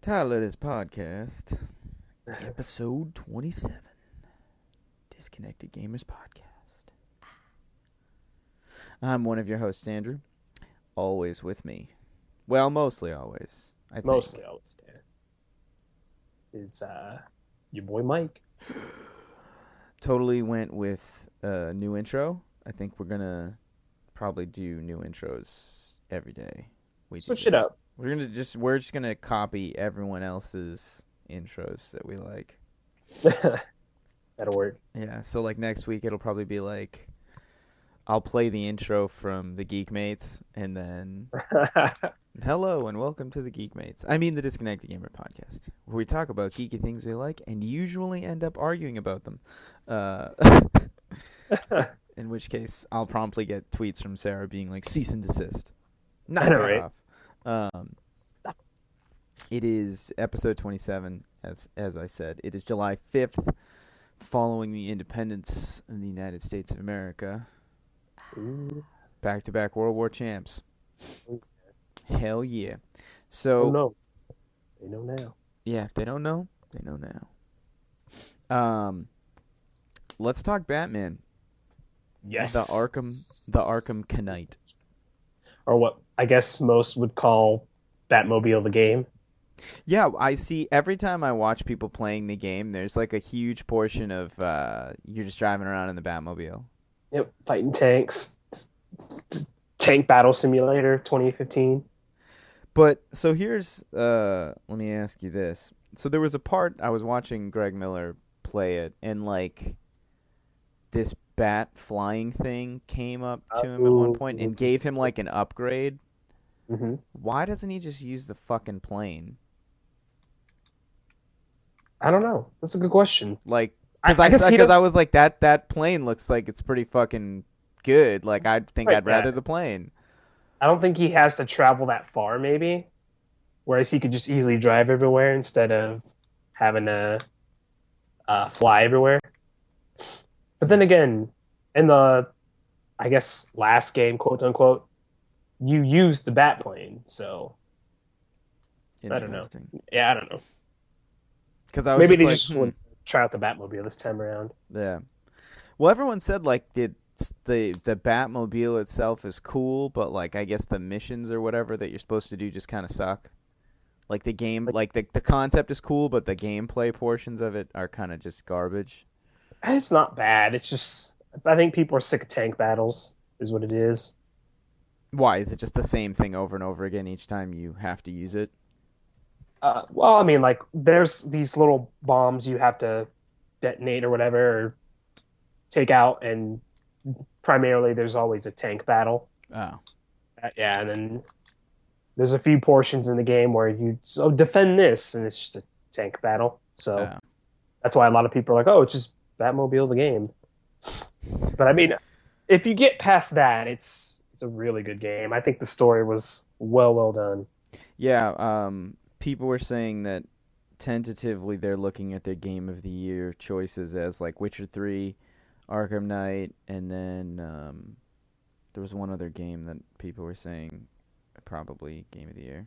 Title of this podcast, episode 27, Disconnected Gamers Podcast. I'm one of your hosts, Andrew. Always with me. Well, mostly always, I think. Mostly always there. Is your boy Mike. Totally went with a new intro. I think we're going to probably do new intros every day. Switch it up. We're just gonna copy everyone else's intros that we like. That'll work. Yeah, so like next week it'll probably be like I'll play the intro from the Geek Mates and then hello and welcome to the Geek Mates. I mean the Disconnected Gamer Podcast, where we talk about geeky things we like and usually end up arguing about them. In which case I'll promptly get tweets from Sarah being like cease and desist. Knock that Right. off. It is episode 27, as I said. It is July 5th, following the independence of the United States of America. Ooh. Back-to-back World War champs. Ooh. Hell yeah. So, Oh no. They know now. yeah, if they don't know, they know now. Let's talk Batman. Yes. The Arkham Knight. Or what I guess most would call Batmobile the game. Yeah, I see every time I watch people playing the game, there's like a huge portion of you're just driving around in the Batmobile. Yep. Fighting tanks. Tank Battle Simulator 2015. But so here's let me ask you this. So there was a part I was watching Greg Miller play it, and like this bat flying thing came up to him at one point and gave him like an upgrade. Mm-hmm. Why doesn't he just use the fucking plane? I don't know. That's a good question. Like, I because guess I was like that plane looks like it's pretty fucking good. Like I think Right, I'd rather yeah. the plane. I don't think he has to travel that far, maybe. Whereas he could just easily drive everywhere instead of having to fly everywhere. But then again, in the, I guess, last game, quote unquote, you used the bat plane. So, I don't know. Interesting. Yeah, I don't know. Because I was Maybe just they like, just want to try out the Batmobile this time around. yeah. Well, everyone said like the Batmobile itself is cool, but like I guess the missions or whatever that you're supposed to do just kind of suck. Like the game, like the concept is cool, but the gameplay portions of it are kind of just garbage. It's not bad. It's just, I think people are sick of tank battles, is what it is. Why is it just the same thing over and over again each time you have to use it? Well, I mean, like, there's these little bombs you have to detonate or whatever, or take out, and primarily there's always a tank battle. Oh, Yeah, and then there's a few portions in the game where you defend this, and it's just a tank battle. So oh. that's why a lot of people are like, oh, it's just Batmobile the game. But I mean, if you get past that, it's a really good game. I think the story was well done. Yeah. People were saying that tentatively they're looking at their Game of the Year choices as like Witcher 3, Arkham Knight, and then there was one other game that people were saying probably Game of the Year.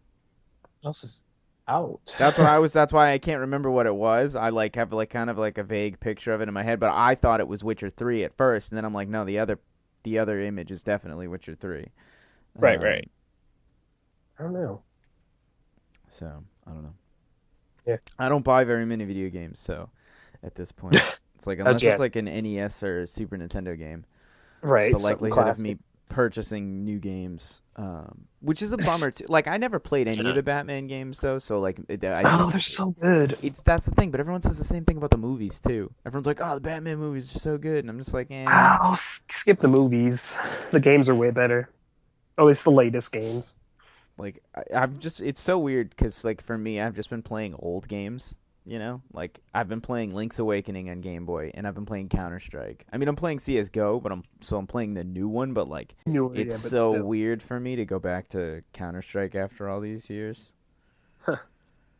What else is out? That's why I can't remember what it was. I like have like kind of like a vague picture of it in my head, but I thought it was Witcher 3 at first, and then I'm like, no, the other image is definitely Witcher 3. Right. I don't know. So I don't know. Yeah. I don't buy very many video games, so at this point, it's like unless yeah. it's like an NES or Super Nintendo game, Right. the something likelihood of classic. me purchasing new games, which is a bummer too. Like I never played any of the Batman games though, so like They're so good. that's the thing. But everyone says the same thing about the movies too. Everyone's like, "Oh, the Batman movies are so good," and I'm just like, "Eh." I'll skip the movies. The games are way better. At least the latest games. Like I've just it's so weird because like for me I've just been playing old games, you know, like I've been playing Link's Awakening on Game Boy and I've been playing Counter-Strike. I mean I'm playing CS:GO, but I'm playing the new one, but like it's Yeah, but so still. weird for me to go back to Counter-Strike after all these years.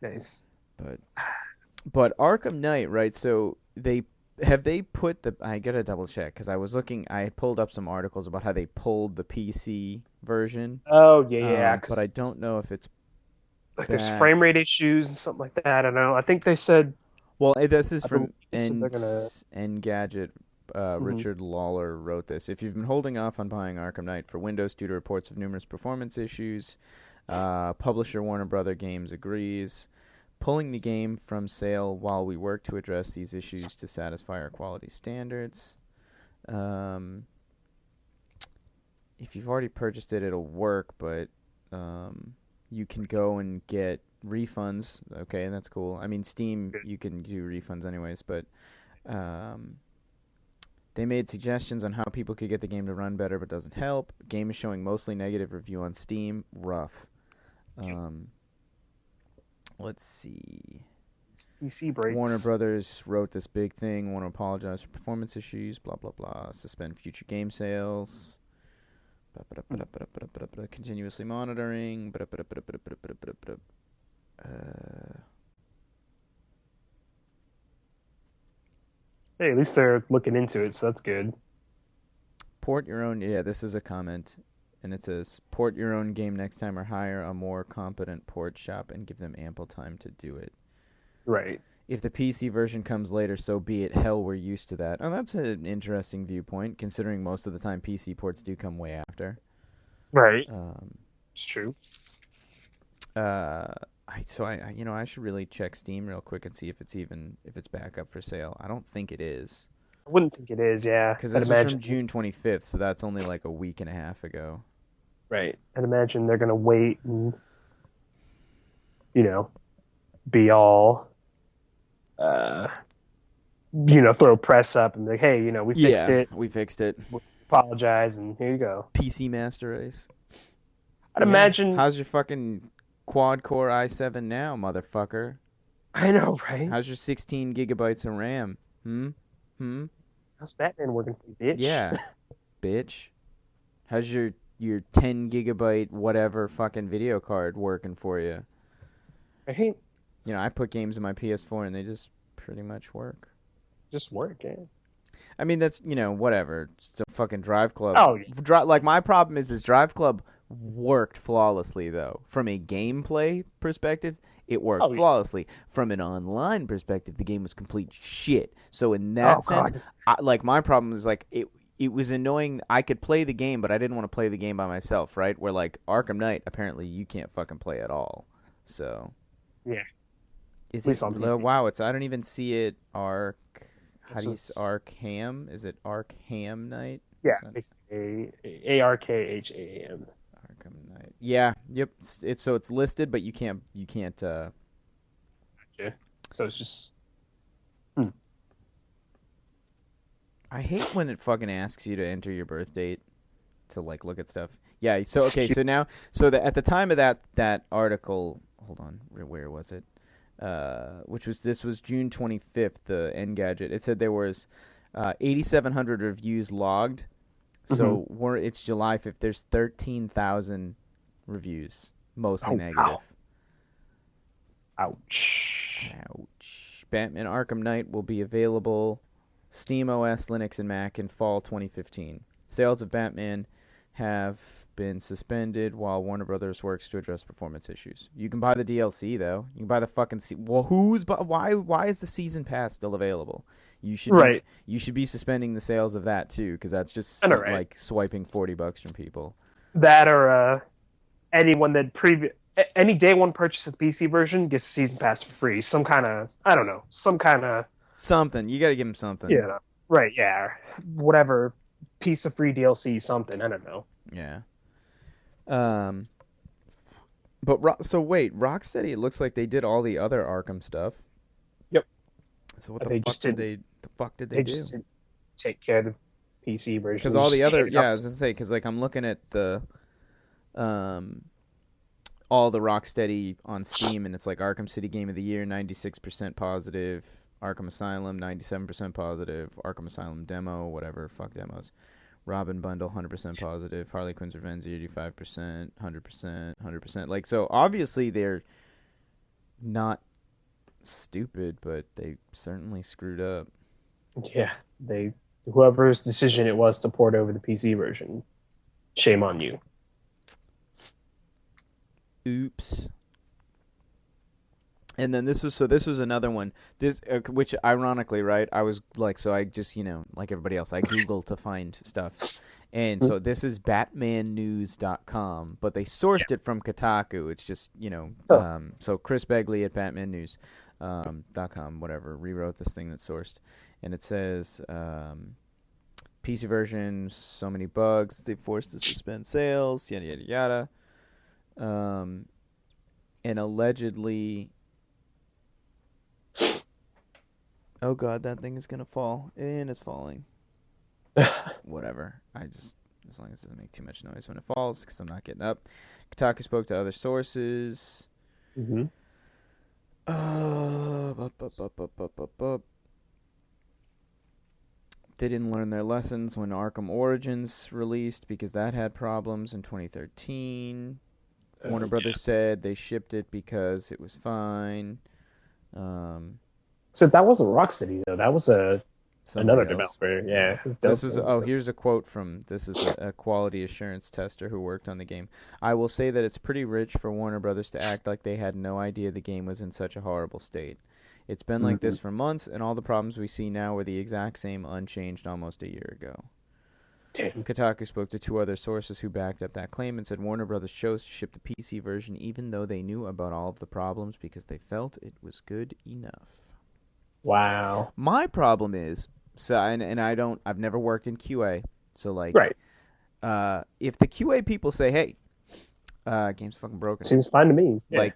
Nice. But Arkham Knight, right? So they put the I gotta double check because I pulled up some articles about how they pulled the PC version. Oh yeah. But I don't know if it's like there's frame back. rate issues and something like that. I don't know. I think they said Well, this is I believe from they said they're gonna. Engadget. Mhm. Richard Lawler wrote this. If you've been holding off on buying Arkham Knight for Windows due to reports of numerous performance issues, publisher Warner Brother Games agrees. Pulling the game from sale while we work to address these issues to satisfy our quality standards. Um, if you've already purchased it, it'll work, but you can go and get refunds. Okay, that's cool. I mean, Steam, you can do refunds anyways, but um, they made suggestions on how people could get the game to run better, but doesn't help. Game is showing mostly negative review on Steam. Rough. Um, let's see. PC Warner breaks. Brothers wrote this big thing. Want to apologize for performance issues. Blah blah blah. Suspend future game sales. Continuously monitoring. Hey, at least they're looking into it, so that's good. Port your own. Yeah, this is a comment, and it says port your own game next time or hire a more competent port shop and give them ample time to do it. Right. If the PC version comes later, so be it. Hell, we're used to that. Oh, that's an interesting viewpoint, considering most of the time PC ports do come way after. Right. Um, It's true. I should really check Steam real quick and see if it's back up for sale. I don't think it is, I wouldn't think it is. Yeah, because I'd this was from imagine. June 25th, so that's only like a week and a half ago. Right. I'd imagine they're gonna wait and be all uh throw press up and be like, hey, we fixed Yeah, it. we fixed it. We apologize, and here you go. PC Master Race. I'd Yeah. imagine. How's your fucking quad core i7 now, motherfucker? I know, right? How's your 16 gigabytes of RAM? Hmm? Hmm? How's Batman working for you, bitch? Yeah, bitch. How's your 10 gigabyte whatever fucking video card working for you? Right? I put games in my PS4 and they just pretty much work. Just work, yeah. I mean, that's, whatever. It's a fucking Drive Club. Oh, yeah. Like, my problem is Drive Club worked flawlessly, though. From a gameplay perspective, it worked Oh, yeah. flawlessly. From an online perspective, the game was complete shit. So, in Oh, that sense, God. my problem is, like, it was annoying. I could play the game, but I didn't want to play the game by myself, right? Where, like, Arkham Knight, apparently, you can't fucking play at all. So, Yeah, is at it? least on PC. Wow, I don't even see it. How It's do you just, Arkham? Is it Arkham Knight? yeah, Is that basically ARKHAM. Arkham Knight? Yeah. Yep. It's listed, but you can't. Gotcha. So it's just. Hmm. I hate when it fucking asks you to enter your birth date to like look at stuff. Yeah. So okay. So now, at the time of that article, hold on, where was it? This was June 25th. The Engadget. It said there was 8,700 reviews logged. Mhm. So it's July 5th. There's 13,000 reviews, mostly Oh, negative. wow. Ouch. Ouch. Batman Arkham Knight will be available Steam OS, Linux, and Mac in fall 2015. Sales of Batman have been suspended while Warner Brothers works to address performance issues. You can buy the DLC though. You can buy the fucking well, why is the season pass still available? Right. You should be suspending the sales of that too, because that's just I know, right? like swiping $40 from people. That or anyone that any day one purchase of the PC version gets a season pass for free. Some kind of, I don't know, some kind of, Something. You got to give them something. yeah, right, yeah, whatever piece of free DLC, something. I don't know. Yeah. But so wait, Rocksteady. It looks like they did all the other Arkham stuff. Yep. So what They the fuck just did didn't. the fuck did They do? just didn't take care of the PC version. Because They all just the other, handed off I was gonna say, because like I'm looking at um, all the Rocksteady on Steam, and it's like Arkham City Game of the Year, 96% positive. Arkham Asylum, 97% positive. Arkham Asylum demo, whatever, fuck demos. Robin Bundle, 100% positive. Harley Quinn's Revenge, 85%, 100%, 100%. Like, so obviously they're not stupid, but they certainly screwed up. Yeah, whoever's decision it was to port over the PC version, shame on you. Oops. And then this was another one. This which ironically, right? I was like, so I just like everybody else, I Google to find stuff. And so this is batmannews.com, but they sourced it from Kotaku. It's just, Oh, so Chris Begley at batmannews.com, whatever, rewrote this thing that's sourced. And it says PC version, so many bugs, they forced to suspend sales, yada, yada, yada. And allegedly, oh god, that thing is going to fall. And it's falling. Whatever. As long as it doesn't make too much noise when it falls, because I'm not getting up. Kotaku spoke to other sources. mm-hmm. They didn't learn their lessons when Arkham Origins released because that had problems in 2013. Warner Brothers said they shipped it because it was fine. So that wasn't Rocksteady though. That was another Somebody else. developer. Yeah. This was here's a quote from a quality assurance tester who worked on the game. I will say that it's pretty rich for Warner Brothers to act like they had no idea the game was in such a horrible state. It's been like this for months, and all the problems we see now were the exact same, unchanged almost a year ago. Damn. Kotaku spoke to two other sources who backed up that claim and said Warner Brothers chose to ship the PC version even though they knew about all of the problems because they felt it was good enough. Wow. My problem is, I've never worked in QA, so like, Right. If the QA people say, hey, game's fucking broken, Seems fine to me. Yeah.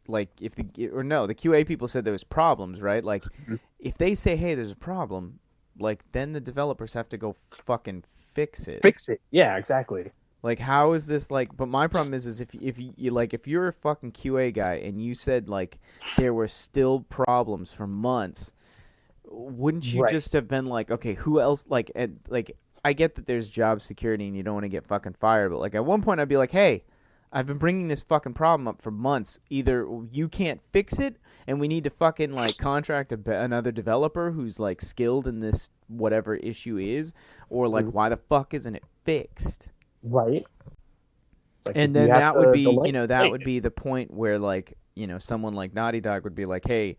like if the QA people said there was problems, right? Like, if they say, hey, there's a problem, like then the developers have to go fucking fix it. Fix it. Yeah, exactly. Like, how is this like? But my problem is if you're a fucking QA guy and you said like there were still problems for months, wouldn't you just have been like, okay, who else? Like, I get that there's job security and you don't want to get fucking fired, but like at one point I'd be like, hey, I've been bringing this fucking problem up for months. Either you can't fix it, and we need to fucking like contract another developer who's like skilled in this whatever issue is, or like why the fuck isn't it fixed? Right. Like, and then that would be that would be the point where like someone like Naughty Dog would be like, hey,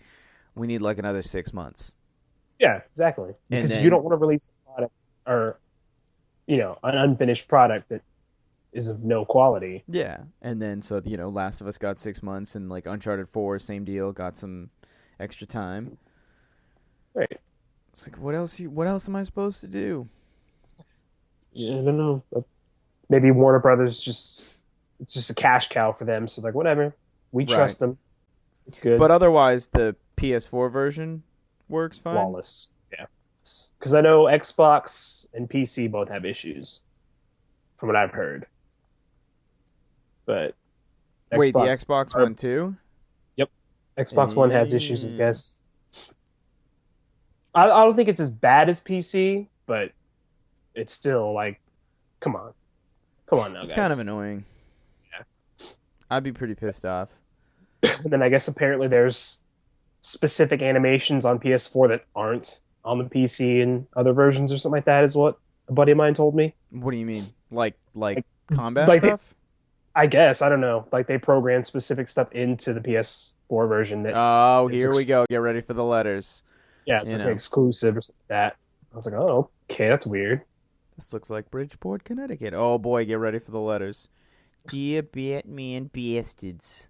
we need like another 6 months. Yeah, exactly. Because you don't want to release a product or an unfinished product that is of no quality. Yeah, and then so Last of Us got 6 months, and like Uncharted 4, same deal, got some extra time. Right. It's like, what else am I supposed to do? Yeah, I don't know. Maybe Warner Brothers it's just a cash cow for them. So like, whatever, we trust them. It's good. But otherwise, the PS4 version works fine. Flawless. Yeah. Because I know Xbox and PC both have issues, from what I've heard. But wait, the Xbox One too? Yep, Xbox One has issues, I guess. I don't think it's as bad as PC, but it's still like, come on now, guys. It's kind of annoying. Yeah, I'd be pretty pissed off. And then I guess apparently there's specific animations on PS4 that aren't on the PC and other versions or something like that, is what a buddy of mine told me. What do you mean? Like combat stuff? I guess, I don't know. Like they programmed specific stuff into the PS4 version that. Oh, here we go. Get ready for the letters. Yeah, it's like exclusive or something like that. I was like, oh, okay, that's weird. This looks like Bridgeport, Connecticut. Oh boy, get ready for the letters. Dear Batman bastards,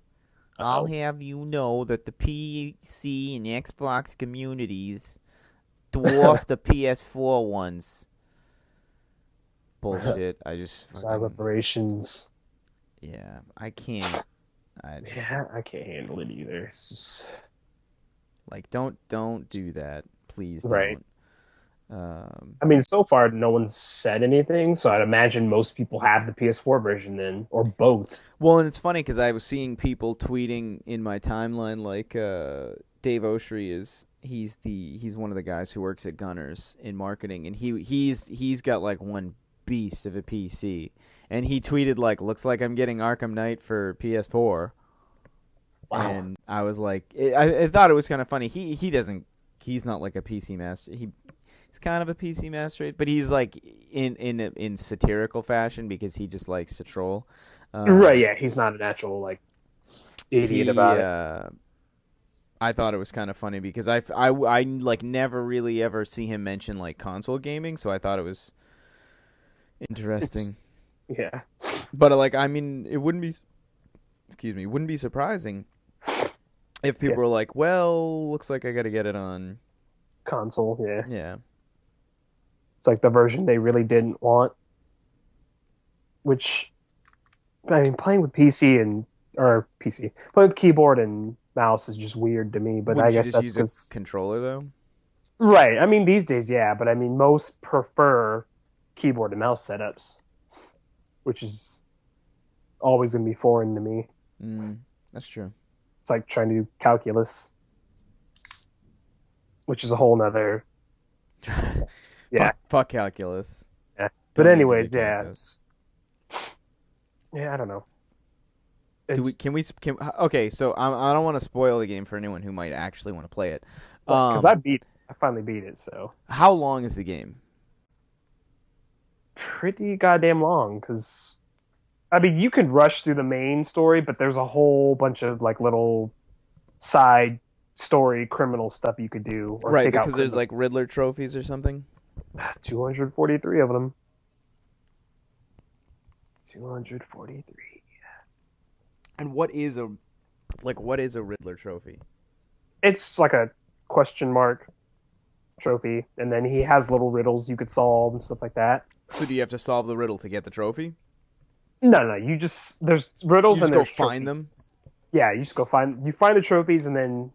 I'll have you know that the PC and Xbox communities dwarf the PS4 ones. Bullshit. I just fucking... reparations. Yeah, I can't. I can't handle it either. It's just... like, don't do that, please. Don't. Right. I mean, so far no one's said anything, so I'd imagine most people have the PS4 version then, or both. Well, and it's funny because I was seeing people tweeting in my timeline, like Dave Oshry he's one of the guys who works at Gunners in marketing, and he's got like one beast of a PC, and he tweeted like, "Looks like I'm getting Arkham Knight for PS4." Wow. And I was like, I thought it was kind of funny. He's not like a PC master. He's kind of a PC master, but he's like in satirical fashion because he just likes to troll. Right? Yeah, he's not an actual like idiot about it. I thought it was kind of funny because I like never really ever see him mention like console gaming, so I thought it was interesting. It's yeah, But like, I mean, it wouldn't be, excuse me, wouldn't be surprising if yeah, people were like, "Well, looks like I got to get it on." console. Yeah, Yeah, it's like the version they really didn't want. Which I mean, playing with PC and or PC playing with keyboard and mouse is just weird to me. But I wouldn't you guess just that's use a because controller though? right. I mean, these days, yeah. But I mean, most prefer keyboard and mouse setups, which is always gonna be foreign to me. That's true. It's like trying to do calculus, which is a whole nother. Yeah, Fuck calculus. yeah. But Don't need to do anyways, yeah, calculus. yeah. I don't know. Do we? It's Can okay, so I don't want to spoil the game for anyone who might actually want to play it. because I finally beat it, so How long is the game? pretty goddamn long. Because I mean, you can rush through the main story, but there's a whole bunch of like little side story criminal stuff you could do or Right, take out because there's criminals. like Riddler trophies or something. 243 of them. 243. And what is a Riddler trophy? It's like a question mark trophy, and then he has little riddles you could solve and stuff like that. So do you have to solve the riddle to get the trophy? No, you just there's You riddles just and go there's find trophies. them. Yeah, you just go find the trophies, and then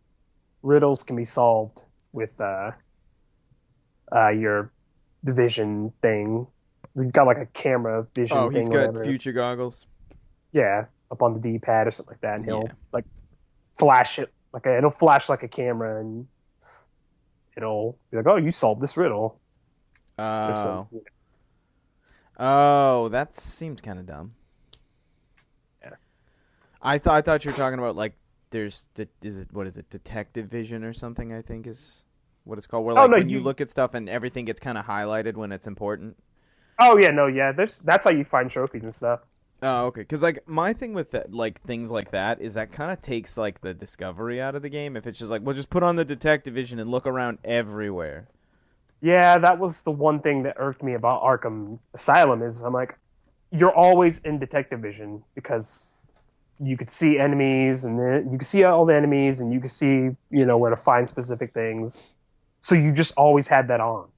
riddles can be solved with your division thing. You've got like a camera vision Oh, he's thing, got whatever. future goggles. Yeah, up on the D-pad or something like that, and he'll Yeah. like flash it it'll flash like a camera, and it'll be like, oh, you solved this riddle. Or Oh, something. oh, that seems kind of dumb. Yeah. I thought you were talking about like what is it, detective vision or something, I think is what it's called, where Oh like no, when you look at stuff and everything gets kind of highlighted when it's important. Oh yeah, no, yeah. That's how you find trophies and stuff. Oh, okay. Because like my thing with that, like things like that is that kind of takes like the discovery out of the game. If it's just like, well, just put on the detective vision and look around everywhere. Yeah, that was the one thing that irked me about Arkham Asylum is I'm like, you're always in detective vision because you could see enemies and then you could see all the enemies and you could see where to find specific things. So you just always had that on.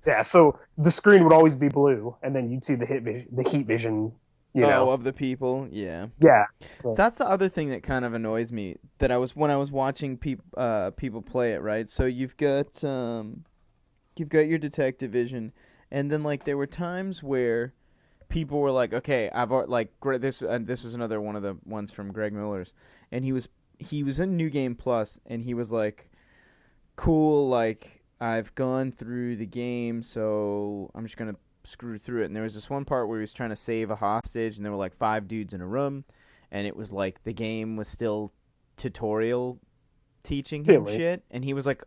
Yeah, so the screen would always be blue, and then you'd see the heat vision. Oh, of the people, yeah. Yeah. So So, that's the other thing that kind of annoys me that when I was watching people play it, right? So you've got your detective vision, and then like there were times where people were like, okay, this was another one of the ones from Greg Miller's, and he was in New Game Plus, and he was like, cool, like I've gone through the game, so I'm just gonna screw through it. And there was this one part where he was trying to save a hostage, and there were like 5 dudes in a room, and it was like the game was still tutorial teaching him really? shit, and he was like,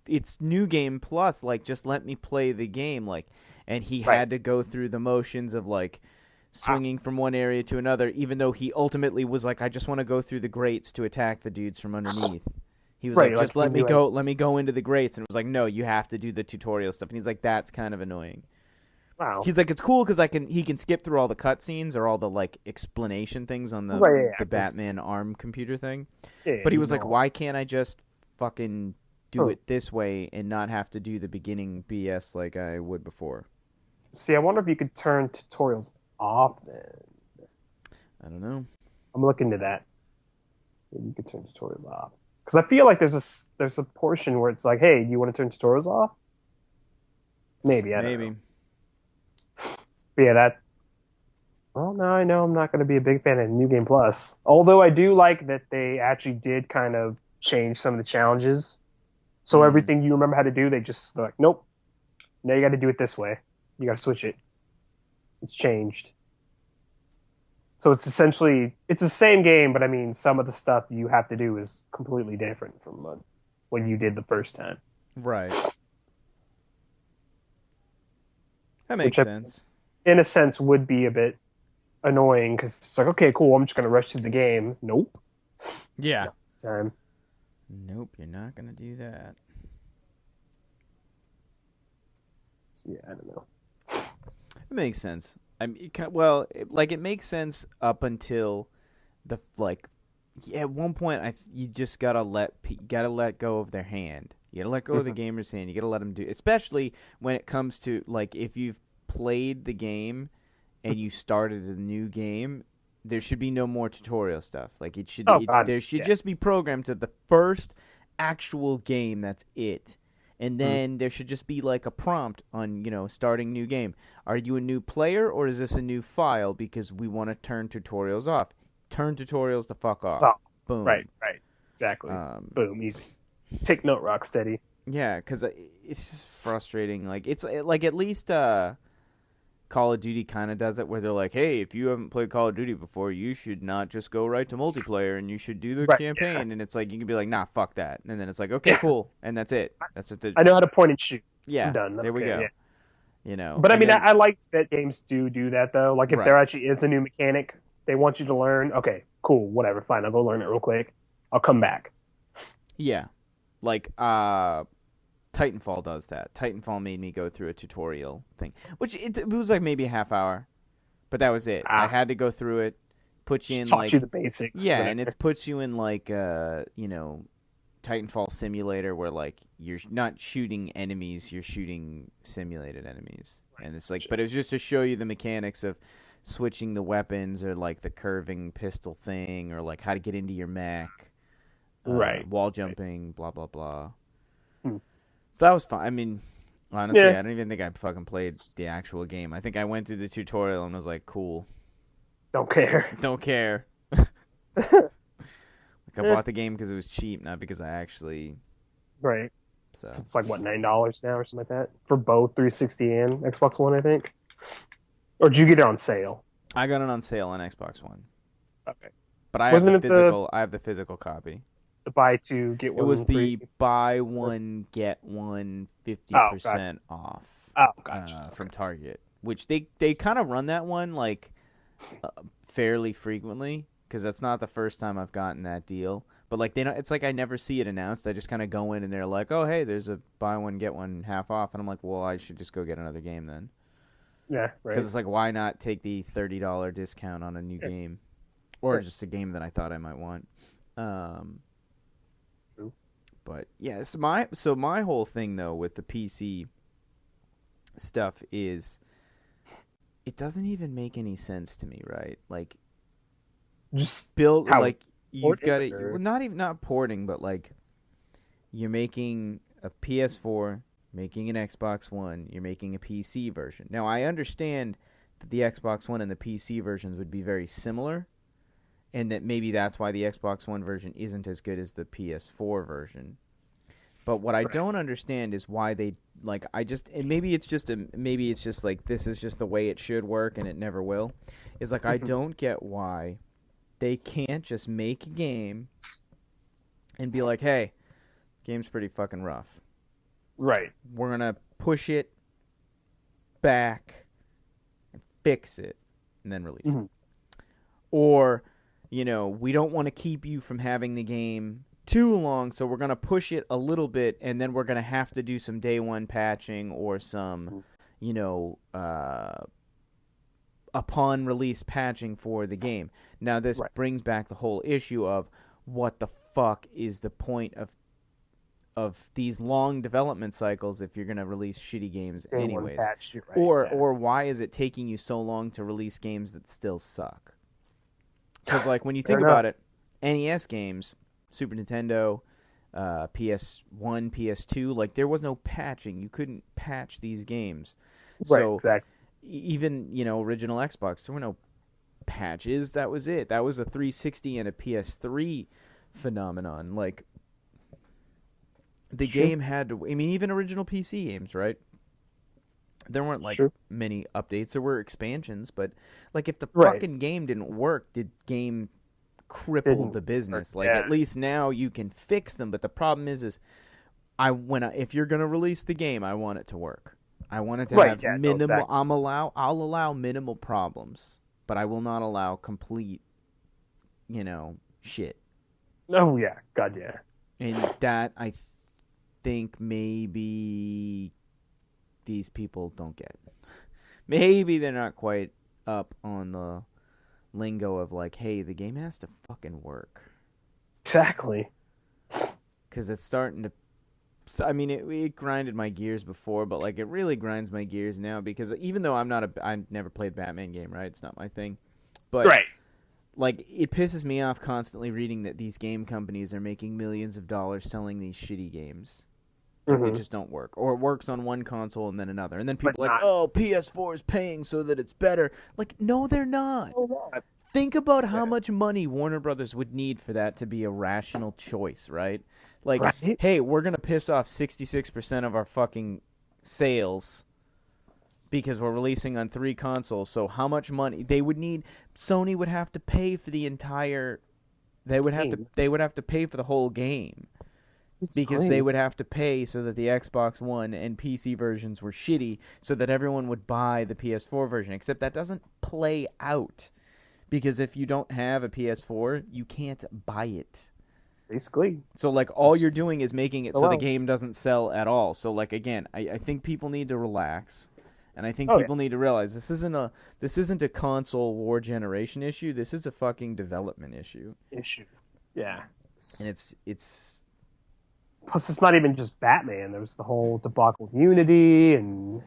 it's New Game Plus, like just let me play the game, like, and he Right. had to go through the motions of like swinging from one area to another, even though he ultimately was like, I just want to go through the grates to attack the dudes from underneath. He was Right, like, like just let when me you go, let me go into the grates, and it was like, no, you have to do the tutorial stuff. And he's like, that's kind of annoying. Wow. He's like, it's cool because he can skip through all the cutscenes or all the like explanation things on the Right, yeah, the 'cause- Batman ARM computer thing. Yeah, But he you was like, know. why can't I just fucking do Huh. it this way and not have to do the beginning BS like I would before? See, I wonder if you could turn tutorials off then. I don't know. I'm looking into that. Maybe you could turn tutorials off. Because I feel like there's a portion where it's like, hey, do you want to turn tutorials off? Maybe, I don't know. Maybe. But yeah, that. Well, now I know I'm not going to be a big fan of New Game Plus. Although I do like that they actually did kind of change some of the challenges. So everything you remember how to do, they're like, nope. Now you got to do it this way. You got to switch it. It's changed. So it's the same game, but I mean, some of the stuff you have to do is completely different from what you did the first time. Right. That makes Which sense. In a sense, would be a bit annoying because it's like, okay, cool, I'm just going to rush through the game. Nope. Yeah. No, time. Nope, you're not gonna do that. So, yeah, I don't know. It makes sense. I mean, it makes sense up until at one point you just gotta let go of their hand. You gotta let go of the gamer's hand. You gotta let them do, especially when it comes to like if you've played the game and you started a new game, there should be no more tutorial stuff. Like there should just be programmed to the first actual game. That's it. And then there should just be like a prompt on, starting new game. Are you a new player or is this a new file? Because we want to turn tutorials off. Turn tutorials the fuck off. Oh, boom. Right. Exactly. Boom. Easy. Take note, Rocksteady. Yeah, because it's just frustrating. Like like at least Call of Duty kind of does it where they're like, hey, if you haven't played Call of Duty before, you should not just go right to multiplayer and you should do the campaign. Yeah. And it's like, you can be like, nah, fuck that. And then it's like, okay, cool. And that's it. That's what I know how to point and shoot. Yeah. I'm done. There we go. Yeah. But I mean, I like that games do that though. Like if it's a new mechanic they want you to learn. Okay, cool. Whatever. Fine. I'll go learn it real quick. I'll come back. Yeah. Like, Titanfall does that. Titanfall made me go through a tutorial thing, which it was like maybe a half hour, but that was it. I had to go through it, put you in taught you the basics. Yeah, and it puts you in like Titanfall simulator where like you're not shooting enemies, you're shooting simulated enemies, and it's like, but it's just to show you the mechanics of switching the weapons or like the curving pistol thing or like how to get into your mech, wall jumping, blah blah blah. So that was fun. I mean, honestly, I don't even think I fucking played the actual game. I think I went through the tutorial and was like, cool. Don't care. Don't care. Like I bought the game because it was cheap, not because I actually... Right. So it's like, what, $9 now or something like that? For both 360 and Xbox One, I think? Or did you get it on sale? I got it on sale on Xbox One. Okay. But I have the physical copy. The buy two, get one free. It was free. the buy one, get one 50% off from Target. Which they kind of run that one like fairly frequently because that's not the first time I've gotten that deal. But like it's like I never see it announced. I just kind of go in and they're like, "Oh, hey, there's a buy one get one half off," and I'm like, "Well, I should just go get another game then." Yeah, right. Because it's like, why not take the $30 discount on a new game, or just a game that I thought I might want. True. But yeah, so my whole thing though with the PC stuff is, it doesn't even make any sense to me, right? Like, just build like you've got it. Not porting, but like you're making a PS4, making an Xbox One, you're making a PC version. Now I understand that the Xbox One and the PC versions would be very similar, and that maybe that's why the Xbox One version isn't as good as the PS4 version. But what I don't understand is why they maybe it's just like this is just the way it should work and it never will. Is like I don't get why they can't just make a game and be like, "Hey, game's pretty fucking rough. Right. We're going to push it back and fix it and then release it." Or, we don't want to keep you from having the game too long, so we're going to push it a little bit, and then we're going to have to do some day one patching or some, upon release patching for the game. Now, this brings back the whole issue of what the fuck is the point of these long development cycles if you're going to release shitty games anyways. Or why is it taking you so long to release games that still suck? Because, like, when you think about it, NES games, Super Nintendo, PS1, PS2, like, there was no patching. You couldn't patch these games. So, exactly. Even, original Xbox, there were no patches. That was it. That was a 360 and a PS3 phenomenon. Like, the game had to... I mean, even original PC games, right? There weren't, many updates. There were expansions, but, like, if the fucking game didn't work, the game crippled the business. Like, at least now you can fix them, but the problem is if you're going to release the game, I want it to work. I want it to have minimal... No, exactly. I'll allow minimal problems, but I will not allow complete, shit. Oh yeah, God yeah. And that I think maybe these people don't get. Maybe they're not quite up on the lingo of like, hey, the game has to fucking work. Exactly. Because it's starting to. I mean, it grinded my gears before, but like it really grinds my gears now because even though I never played Batman game, right? It's not my thing, but Right. like it pisses me off constantly reading that these game companies are making millions of dollars selling these shitty games. Like they Hmm. just don't work, or it works on one console and then another, and then But people are like, not. "Oh, PS4 is paying so that it's better." Like, no, they're not. Oh, God. Think about Yeah. how much money Warner Brothers would need for that to be a rational choice, right? Like, Right. hey, we're gonna piss off 66% of our fucking sales because we're releasing on 3 consoles. So how much money they would need? Sony would have to pay for the entire. Game. They would have to pay for the whole game because they Scream. would have to pay so that the Xbox One and PC versions were shitty so that everyone would buy the PS4 version. Except that doesn't play out because if you don't have a PS4, you can't buy it. Basically. So like all you're That's doing is making it so so the well. game doesn't sell at all. So like again, I think people need to relax. And I think Oh yeah. people need to realize this isn't a console war generation issue. This is a fucking development issue. Issue. Yeah. And it's Plus, it's not even just Batman. There was the whole debacle with Unity and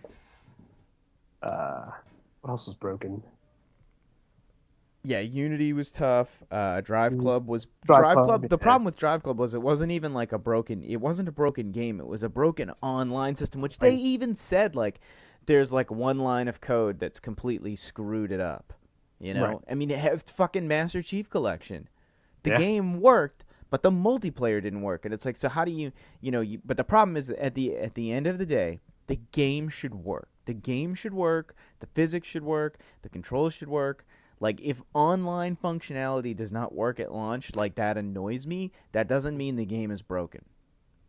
uh, what else was broken? yeah, Unity was tough. Drive Mm, Club was Drive Drive Club. Club. The Yeah. problem with Drive Club was it wasn't even like a broken. It wasn't a broken game. It was a broken online system, which they Like, even said like there's like one line of code that's completely screwed it up. You right. know, I mean, it has fucking Master Chief Collection. The Yeah. game worked, but the multiplayer didn't work, and it's like, so how do you. But the problem is at the end of the day, the game should work. The game should work. The physics should work. The controls should work. Like if online functionality does not work at launch, like that annoys me. That doesn't mean the game is broken.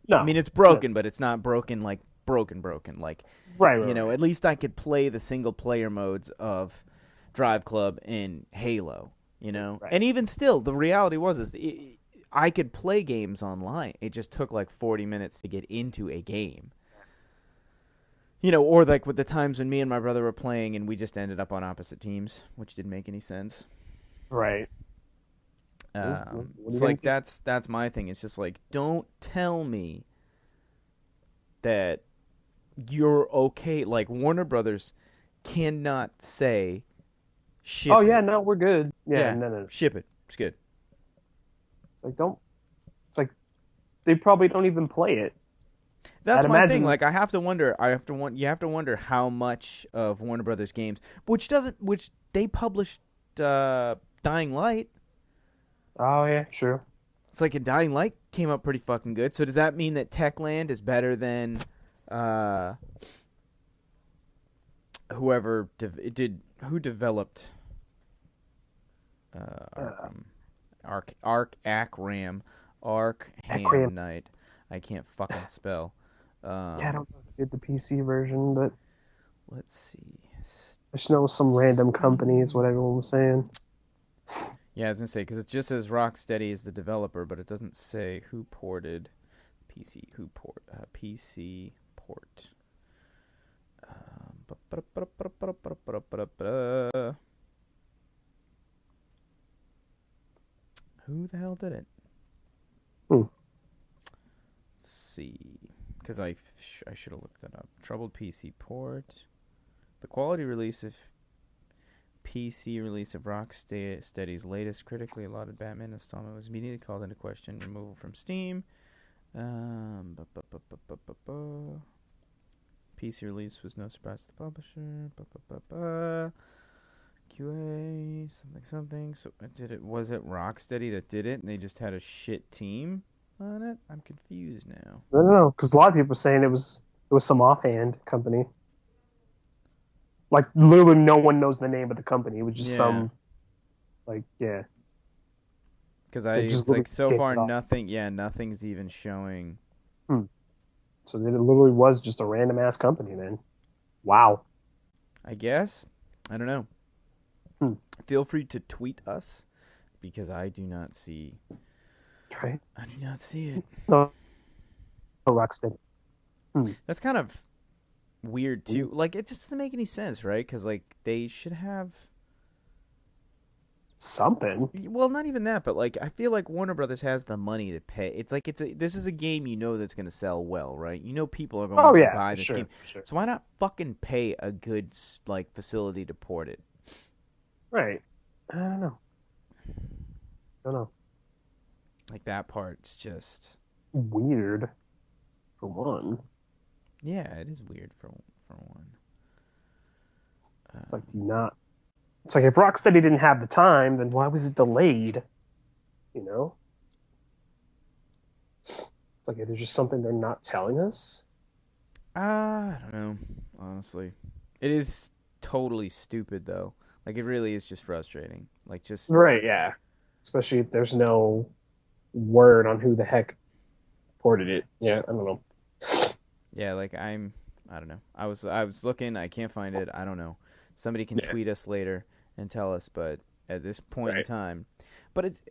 I No. mean it's No. broken, but it's not broken like broken. Like Right. Right. Right. at least I could play the single player modes of Drive Club and Halo. Right. And even still, the reality was I could play games online. It just took like 40 minutes to get into a game. Or like with the times when me and my brother were playing and we just ended up on opposite teams, which didn't make any sense. Right. What are you So gonna like do? that's my thing. It's just like don't tell me that you're okay. Like Warner Brothers cannot say Oh ship yeah. it. No, we're good. Yeah. Yeah, No. No. ship it. It's good. It's like don't. It's like they probably don't even play it. That's I'd my thing. imagine. Like I have to wonder. You have to wonder how much of Warner Brothers games, which they published Dying Light. Oh yeah. True. It's like a Dying Light came up pretty fucking good. So does that mean that Techland is better than uh, whoever who developed Uh, Arkham, Arkham, Equine. Arkham Knight. I can't fucking spell. Yeah. I don't know if I did the PC version, but Let's see. I just know some random company is what everyone was saying. Yeah, I was gonna say because it just says Rocksteady is the developer, but it doesn't say who ported PC port. Who the hell did it? Hmm. Let's see, because I should have looked that up. Troubled PC port. The quality release of PC release of Rocksteady's latest critically lauded Batman installment was immediately called into question. Removal from Steam. Um, bu- bu- bu- bu- bu- bu- bu. PC release was no surprise to the publisher. QA something. So was it Rocksteady that did it, and they just had a shit team on it? I'm confused now. I don't know because a lot of people were saying it was some offhand company. Like literally, no one knows the name of the company. It was just Yeah, some like yeah. because They just it's like literally so gave far it off. nothing. Yeah, nothing's even showing. Hmm. So it literally was just a random ass company, man. Wow. I guess I don't know. Hmm. Feel free to tweet us because I do not see Right. I do not see it. So Rocksteady. Hmm. That's kind of weird too. Like it just doesn't make any sense, right? Because like they should have. Something. Well, not even that, but like I feel like Warner Brothers has the money to pay. It's like this is a game you know that's going to sell well, right? You know people are going Oh to yeah, buy for this sure, game. for sure. So why not fucking pay a good like facility to port it? Right. I don't know. I don't know. Like that part's just Weird for one. yeah, it is weird for one. It's like, do you not? It's like if Rocksteady didn't have the time, then why was it delayed? You know? It's like there's just something they're not telling us. I don't know, honestly. It is totally stupid though. Like it really is just frustrating. Like just Right, yeah. Especially if there's no word on who the heck ported it. Yeah, I don't know. yeah, like I don't know. I was looking, I can't find it. I don't know. Somebody can Yeah, tweet us later and tell us, but at this point in right. time, but it's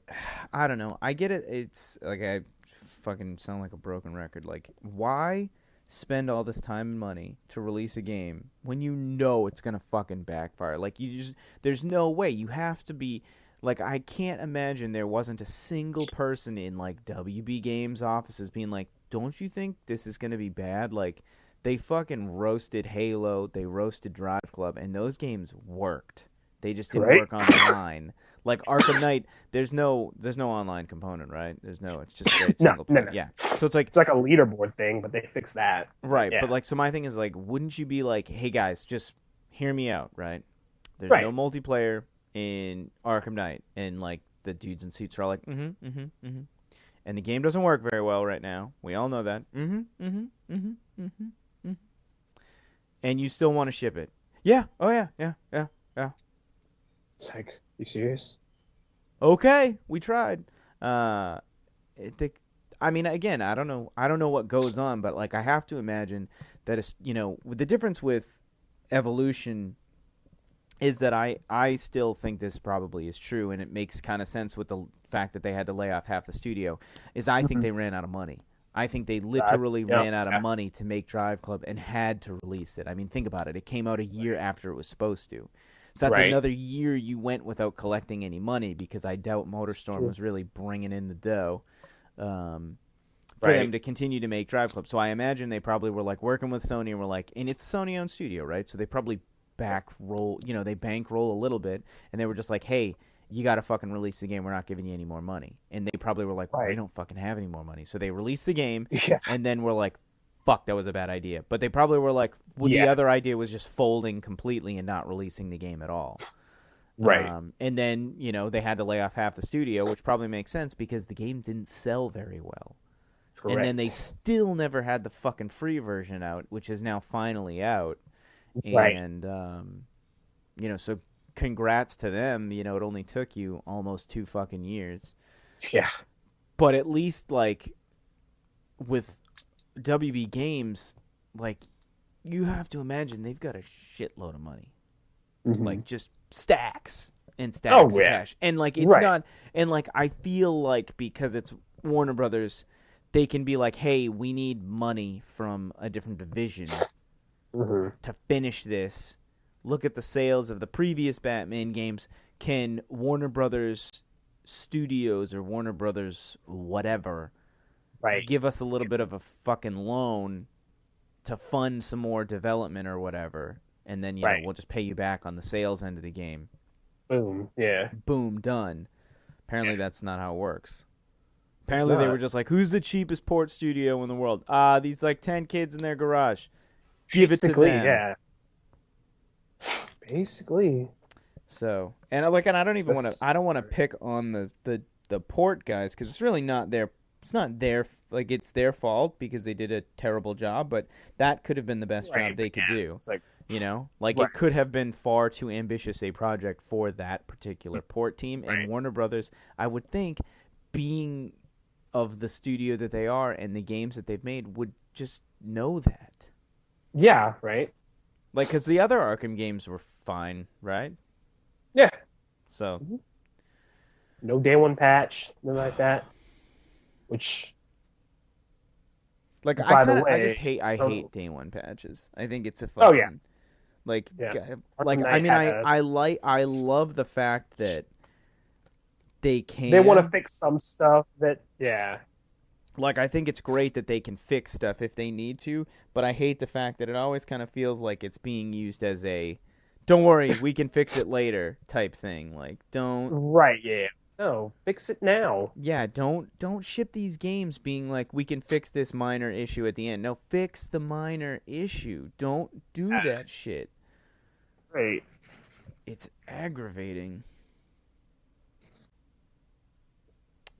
I don't know. I get it. It's like I fucking sound like a broken record. Like why spend all this time and money to release a game when you know it's going to fucking backfire? Like you just there's no way. You have to be like I can't imagine there wasn't a single person in like WB Games offices being like, "Don't you think this is going to be bad?" Like they fucking roasted Halo, they roasted Drive Club, and those games worked. They just didn't Right? work online. Like Arkham Knight, there's no online component, right? It's just straight No, single no, player. no. Yeah. So it's like It's like a leaderboard thing, but they fixed that. But right, but yeah. like so my thing is like wouldn't you be like, "Hey guys, just hear me out, right? There's no Right. multiplayer in Arkham Knight." And like the dudes in suits are like, "Mm-hmm, mm-hmm, mm-hmm." And the game doesn't work very well right now. We all know that. Mm-hmm, mm-hmm, mm-hmm, mm-hmm, mm-hmm. And you still want to ship it. Yeah. Oh yeah. Yeah. Yeah. Yeah. It's like, you serious? Okay, we tried. Uh, it, I mean, again, I don't know. I don't know what goes on, but like, I have to imagine that it's with the difference with evolution is that I still think this probably is true, and it makes kind of sense with the fact that they had to lay off half the studio. Is I think Mm-hmm. they ran out of money. I think they literally Yeah, ran out of yeah. money to make Drive Club and had to release it. I mean, think about it. It came out a year after it was supposed to. So that's Right. another year you went without collecting any money because I doubt MotorStorm was really bringing in the dough for them Right. to continue to make Drive Club. So I imagine they probably were like working with Sony and were like, and it's a Sony owned studio, right? So they probably they bankroll a little bit, and they were just like, hey, you got to fucking release the game. We're not giving you any more money. And they probably were like, well, we Right. don't fucking have any more money. So they released the game, Yeah. and then we're like, fuck, that was a bad idea. But they probably were like, well, the Yeah. other idea was just folding completely and not releasing the game at all. Right. And then, they had to lay off half the studio, which probably makes sense because the game didn't sell very well. And then they Correct. still never had the fucking free version out, which is now finally out. Right. And, so congrats to them. It only took you almost 2 fucking years. Yeah. But at least, like, with WB Games, like, you have to imagine they've got a shitload of money. Mm-hmm. Like, just stacks and Oh stacks of yeah. cash. And, like, it's Right. not. And, like, I feel like because it's Warner Brothers, they can be like, hey, we need money from a different division Mm-hmm. to finish this. Look at the sales of the previous Batman games. Can Warner Brothers Studios or Warner Brothers whatever Right. give us a little bit of a fucking loan to fund some more development or whatever? And then, Right. we'll just pay you back on the sales end of the game. Boom. Yeah. Boom, done. Apparently Yeah. that's not how it works. It's Apparently they were not. just like, who's the cheapest port studio in the world? These like 10 kids in their garage. Give it to Basically, them. yeah. Basically. So, and I don't even want to. This- I don't want to pick on the port guys because it's really not their. It's not their like it's their fault because they did a terrible job. But that could have been the best Right. job they could Yeah. do. It's like Like Right. it could have been far too ambitious a project for that particular port team. And Right. Warner Brothers, I would think, being of the studio that they are and the games that they've made, would just know that. Yeah. Right. Like, because the other Arkham games were fine, right? Yeah. So No day one patch. Nothing like that. which, Like by the I just way, hate day one patches. I think it's a oh yeah, fucking like yeah. like Arkham I Knight mean had a. I love the fact that they They want to can, fix some stuff that, yeah, like, I think it's great that they can fix stuff if they need to, but I hate the fact that it always kind of feels like it's being used as a don't worry, we can fix it later type thing. Like right, yeah. No, fix it now. don't ship these games being like we can fix this minor issue at the end. No, fix the minor issue. Don't do that shit. Right. It's aggravating.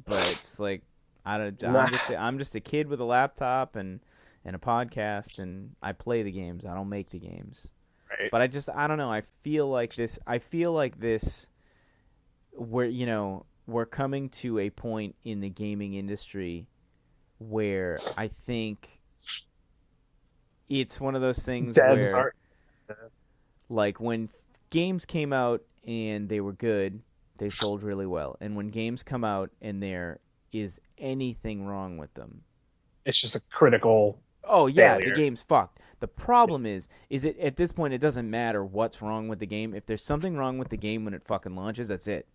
But it's like Nah, I'm just a kid with a laptop and a podcast, and I play the games. I don't make the games. right. But I don't know. I feel like this where we're coming to a point in the gaming industry where I think it's one of those things Devs where, are. like, when games came out and they were good, they sold really well. And when games come out and there is anything wrong with them, It's just a critical oh yeah, the failure. game's fucked. The problem is it at this point it doesn't matter what's wrong with the game. If there's something wrong with the game when it fucking launches, that's it.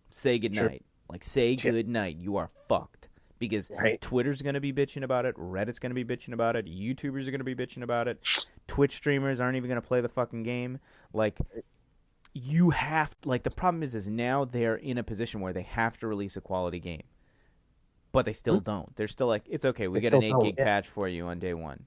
Say Sure. goodnight. Like, say Yeah, goodnight. You are fucked. Because right. Twitter's going to be bitching about it. Reddit's going to be bitching about it. YouTubers are going to be bitching about it. Twitch streamers aren't even going to play the fucking game. Like, you have... Like, the problem is now they're in a position where they have to release a quality game. But they still don't. They're still like, it's okay. We They get an still 8 don't. gig Yeah. patch for you on day one.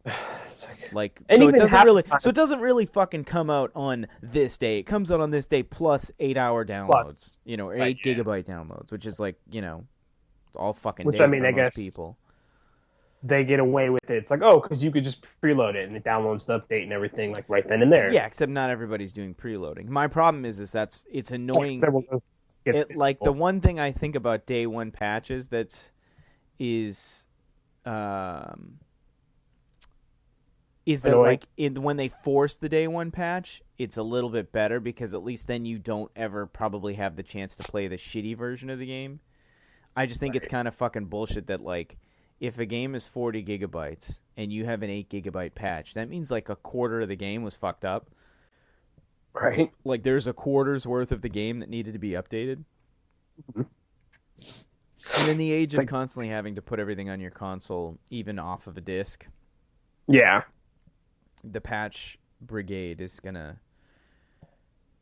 It's like, Like, and so it even doesn't half the really, time, so it doesn't really fucking come out on this day. It comes out on this day plus 8-hour downloads, plus, or right? 8 Yeah. gigabyte downloads, which is like, all fucking Which I day mean, for I most guess people. they get away with it. It's like, oh, because you could just preload it and it downloads the update and everything like right then and there. Yeah, except not everybody's doing preloading. My problem is it's annoying. Everyone goes, get It this like the one thing I think about day one patches is um is that annoying. like when they force the day one patch, it's a little bit better because at least then you don't ever probably have the chance to play the shitty version of the game. I just think it's Right. kind of fucking bullshit that, like, if a game is 40 gigabytes and you have an 8 gigabyte patch, that means like a quarter of the game was fucked up. Right. Like, there's a quarter's worth of the game that needed to be updated. Mhm. And in the age It's of like, constantly having to put everything on your console, even off of a disc, yeah, the patch brigade is gonna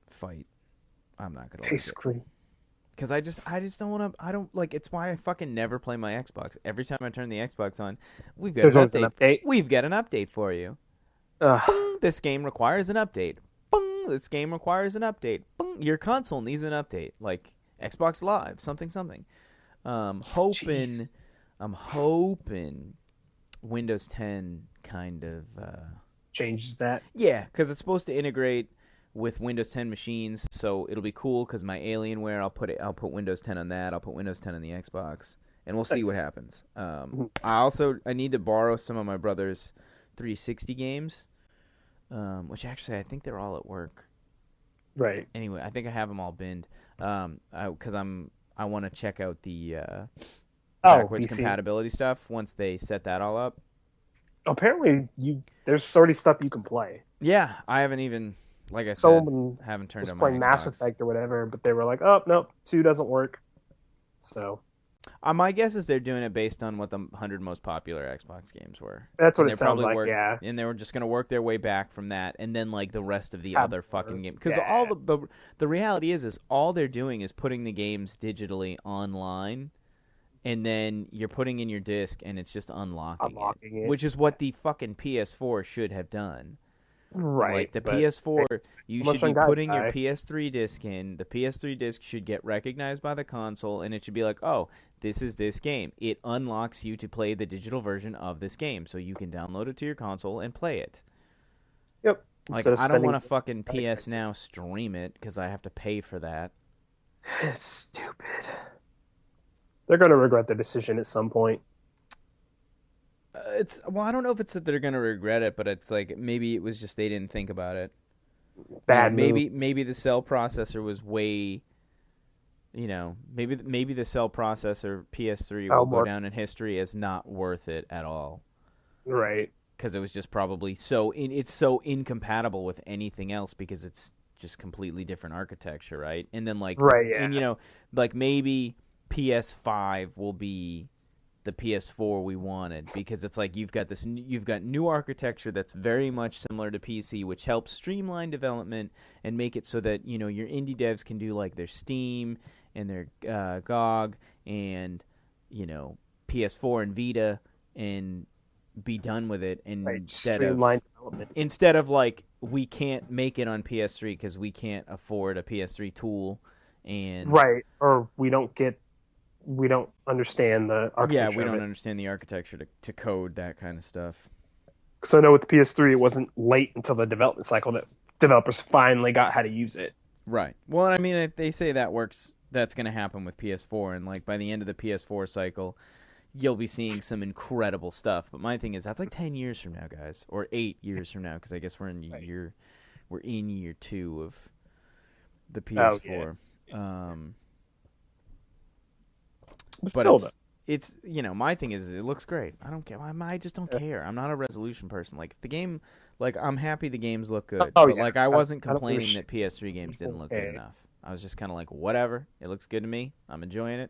fight. I'm not gonna like it. basically. Because I just don't want to. I don't like. It's why I fucking never play my Xbox. Every time I turn the Xbox on, we've got There's an always an update. update. We've got an update for you. Ugh. This game requires an update. This game requires an update. Your console needs an update. Like Xbox Live, something. Hoping, Jeez. I'm hoping Windows 10 kind of. Changes that. Yeah, because it's supposed to integrate with Windows 10 machines, so it'll be cool. Because my Alienware, I'll put Windows 10 on that. I'll put Windows 10 on the Xbox, and we'll see what Nice. happens. Mhm. I need to borrow some of my brother's 360 games, which actually I think they're all at work. Right. Anyway, I think I have them all binned. Because I want to check out the Oh, backwards BC. compatibility stuff once they set that all up. Apparently, there's already stuff you can play. Yeah, I haven't even, like I said, Someone haven't turned was on my playing Mass Xbox. Effect or whatever, but they were like, "Oh no, 2 doesn't work." So My guess is they're doing it based on what the 100 most popular Xbox games were. that's what And it they sounds probably like. work, Yeah. and they were just gonna work their way back from that, and then like the rest of the Have other fucking more. games. Because Yeah. all the reality is all they're doing is putting the games digitally online, and then you're putting in your disc, and it's just unlocking Unlocking it. which is what the fucking PS4 should have done. Right. Like the but PS4, it's you so should much be on putting your guy. PS3 disc in. The PS3 disc should get recognized by the console, and it should be like, oh, this is this game. It unlocks you to play the digital version of this game, so you can download it to your console and play it. Yep. Like, Instead of I don't want to spending- fucking PS Now stream it because I have to pay for that. It's stupid. They're gonna regret the decision at some point. I don't know if it's that they're gonna regret it, but it's like maybe it was just they didn't think about it. Bad move. Maybe the cell processor was way maybe the cell processor PS3 will Oh, go more down in history as not worth it at all right. because it was just probably it's so incompatible with anything else because it's just completely different architecture, right? And then Right, yeah. like maybe PS5 will be the PS4 we wanted because it's like you've got new architecture that's very much similar to PC, which helps streamline development and make it so that your indie devs can do like their Steam and their GOG and PS4 and Vita and be done with it Right. instead of Streamlined development. like we can't make it on PS3 because we can't afford a PS3 tool and Right. Or we don't understand the yeah, architecture we of don't it. understand the architecture to code that kind of stuff. Because I know with the PS3, it wasn't late until the development cycle that developers finally got how to use it. Right. Well, I mean, they say that works. That's going to happen with PS4, and like by the end of the PS4 cycle, you'll be seeing some incredible stuff. But my thing is, that's like 10 years from now, guys, or 8 years from now, because I guess Right. we're in year 2 of the Oh yeah. PS4. But But still, though. it's my thing is it looks great. I don't care. I just don't Yeah. care. I'm not a resolution person. Like if the game, like I'm happy the games look good, Oh but yeah. like I wasn't I don't give a complaining shit. that PS3 games didn't look good Okay. enough. I was just kind of like whatever. It looks good to me. I'm enjoying it.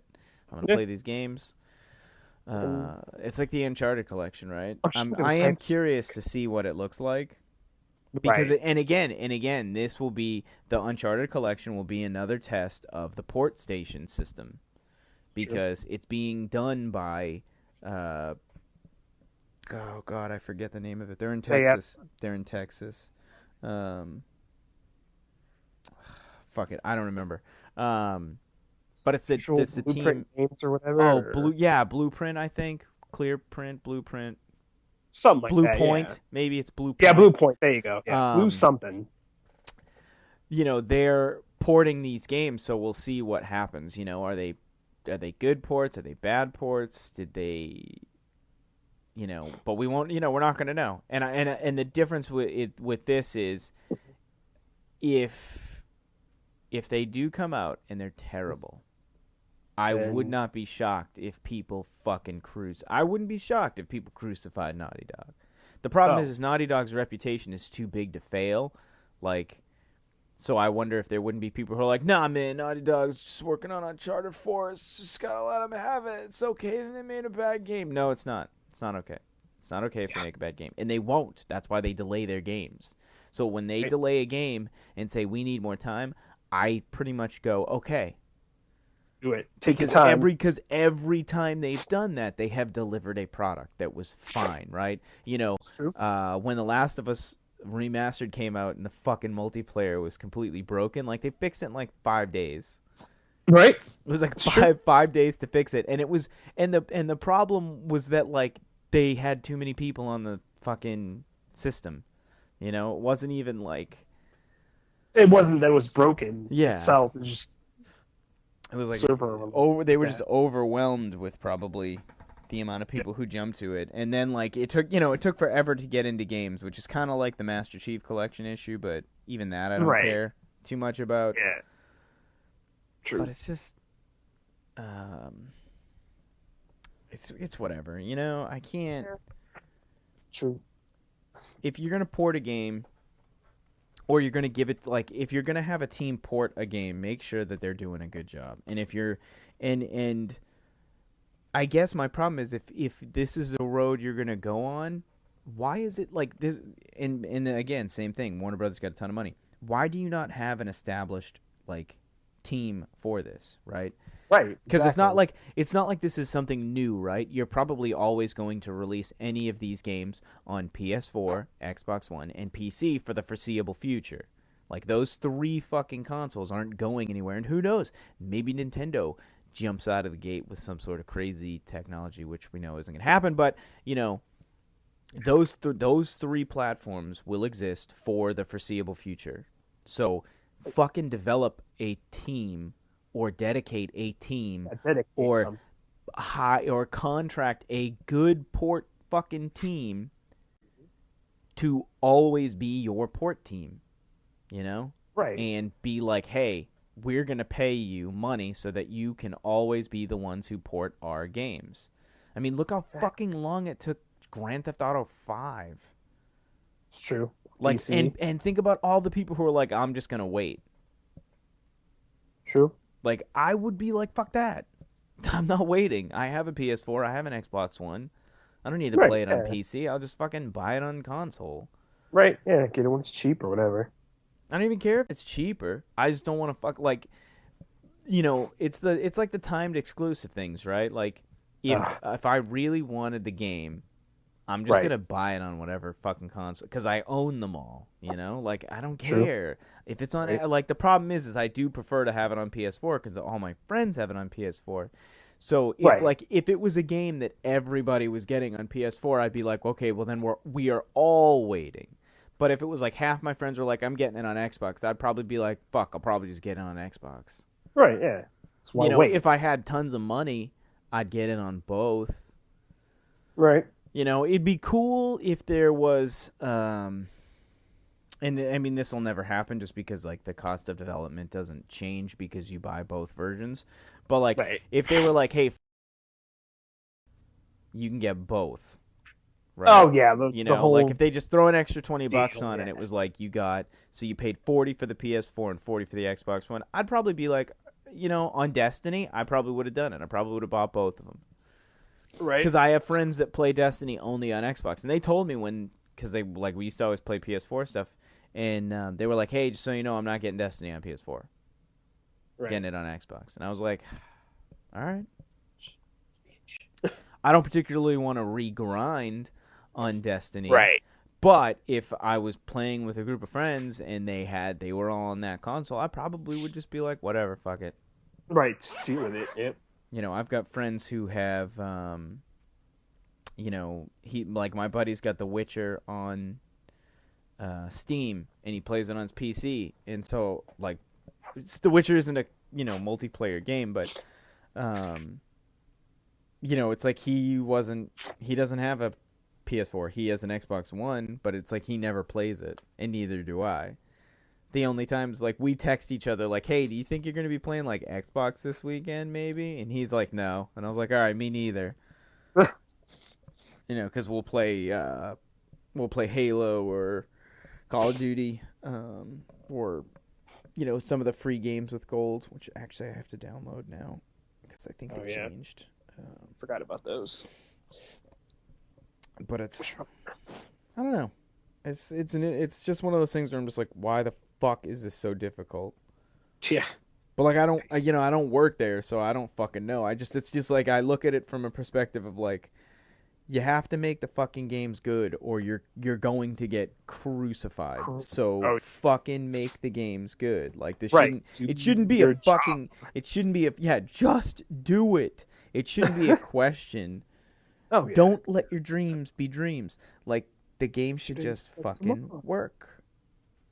I'm gonna Yeah. play these games. And It's like the Uncharted collection, right? I was just gonna I say, am curious to see what it looks like because right. and again, this will be the Uncharted collection will be another test of the port station system True. because it's being done by oh god, I forget the name of it. They're in Say yes. Texas. They're in Texas. Um, fuck it, I don't remember. But Actual it's the team. Blueprint games or whatever, Oh, or Blueprint, I think. Blueprint, something like Blue that. Yeah. Point. Maybe it's Blue Yeah. Point. Blue Point. There you go. Yeah. Blue Um, something. they're porting these games, so we'll see what happens. Are they good ports? Are they bad ports? Did they but we won't we're not going to know. And the difference with this is if they do come out and they're terrible, I would And not be shocked if people fucking I wouldn't be shocked if people crucified Naughty Dog. The problem oh is Naughty Dog's reputation is too big to fail. Like, so I wonder if there wouldn't be people who are like, nah, man, Naughty Dog's just working on Uncharted 4. It's just gotta let them have it. It's okay that they made a bad game. No, it's not. It's not okay. It's not okay if they make a bad game. And they won't. That's why they delay their games. So when they right. delay a game and say, we need more time, I pretty much go, okay. Do it. Take your time. Because every time they've done that, they have delivered a product that was fine, right? True. When The Last of Us Remastered came out and the fucking multiplayer was completely broken, like they fixed it in like 5 days. Right. It was like five days to fix it, and it was and the problem was that like they had too many people on the fucking system. It wasn't even like It wasn't that it was broken yeah. itself. It was just It was like server. they were just overwhelmed with probably the amount of people who jumped to it, and then like it took forever to get into games, which is kind of like the Master Chief Collection issue, but even that I don't Right. care too much about. Yeah. True. But it's just, it's whatever, I can't. True. If you're gonna port a game, or you're gonna give it like if you're gonna have a team port a game, make sure that they're doing a good job. And if you're, and I guess my problem is if this is a road you're gonna go on, why is it like this? And then again, same thing. Warner Brothers got a ton of money. Why do you not have an established like team for this, right? Right. Because Exactly. it's not like this is something new, right? You're probably always going to release any of these games on PS4, Xbox One, and PC for the foreseeable future. Like those 3 fucking consoles aren't going anywhere, and who knows? Maybe Nintendo jumps out of the gate with some sort of crazy technology, which we know isn't going to happen. But those 3 platforms will exist for the foreseeable future. So fucking develop a team or dedicate a team or or contract a good port fucking team to always be your port team, Right. and be like, hey, we're going to pay you money so that you can always be the ones who port our games. I mean, look how fucking long it took Grand Theft Auto 5. It's true. Like, PC. and think about all the people who are like, I'm just going to wait. True. Like, I would be like, fuck that. I'm not waiting. I have a PS4. I have an Xbox One. I don't need to play it on PC. I'll just fucking buy it on console. Right. Yeah, get it when it's cheap or whatever. I don't even care if it's cheaper. I just don't want to fuck, like, you know, it's like the timed exclusive things, right? Like, if I really wanted the game, I'm just gonna buy it on whatever fucking console because I own them all. You know, like I don't care if it's on. Like the problem is I do prefer to have it on PS4 because all my friends have it on PS4. So if it was a game that everybody was getting on PS4, I'd be like, okay, well then we are all waiting. But if it was like half my friends were like, I'm getting it on Xbox, I'd probably be like, fuck, I'll probably just get it on Xbox. Right, yeah. You know, if I had tons of money, I'd get it on both. Right. You know, it'd be cool if there was, and I mean, this will never happen just because, like, the cost of development doesn't change because you buy both versions. But, like, if they were like, hey, you can get both. Right? Oh, yeah. The whole like, if they just throw an extra $20 on and it was like, so you paid $40 for the PS4 and $40 for the Xbox One, I'd probably be like, you know, on Destiny, I probably would have done it. I probably would have bought both of them. Right. Because I have friends that play Destiny only on Xbox. And they told me because they, like, we used to always play PS4 stuff. And they were like, hey, just so you know, I'm not getting Destiny on PS4. Right. Getting it on Xbox. And I was like, all right. I don't particularly want to regrind on Destiny. Right. But if I was playing with a group of friends and they were all on that console, I probably would just be like, whatever, fuck it. Right, deal with it, yep. You know, I've got friends who have, you know, my buddy's got The Witcher on Steam, and he plays it on his PC. And so, like, The Witcher isn't a, you know, multiplayer game, but, you know, it's like he doesn't have a PS4. He has an Xbox One, but it's like he never plays it, and neither do I. The only times, like, we text each other, like, hey, do you think you're going to be playing, like, Xbox this weekend, maybe? And he's like, no. And I was like, all right, me neither. You know, because we'll play Halo or Call of Duty, or, you know, some of the free games with gold, which actually I have to download now, because I think they changed. Forgot about those. But it's, I don't know. It's just one of those things where I'm just like, why the fuck is this so difficult? Yeah. But like I don't work there, so I don't fucking know. It's just like I look at it from a perspective of like, you have to make the fucking games good, or you're going to get crucified. So fucking make the games good. Like this shouldn't be a fucking. It shouldn't be a just do it. It shouldn't be a question. Oh, yeah. Don't let your dreams be dreams. Like, the game should just fucking work.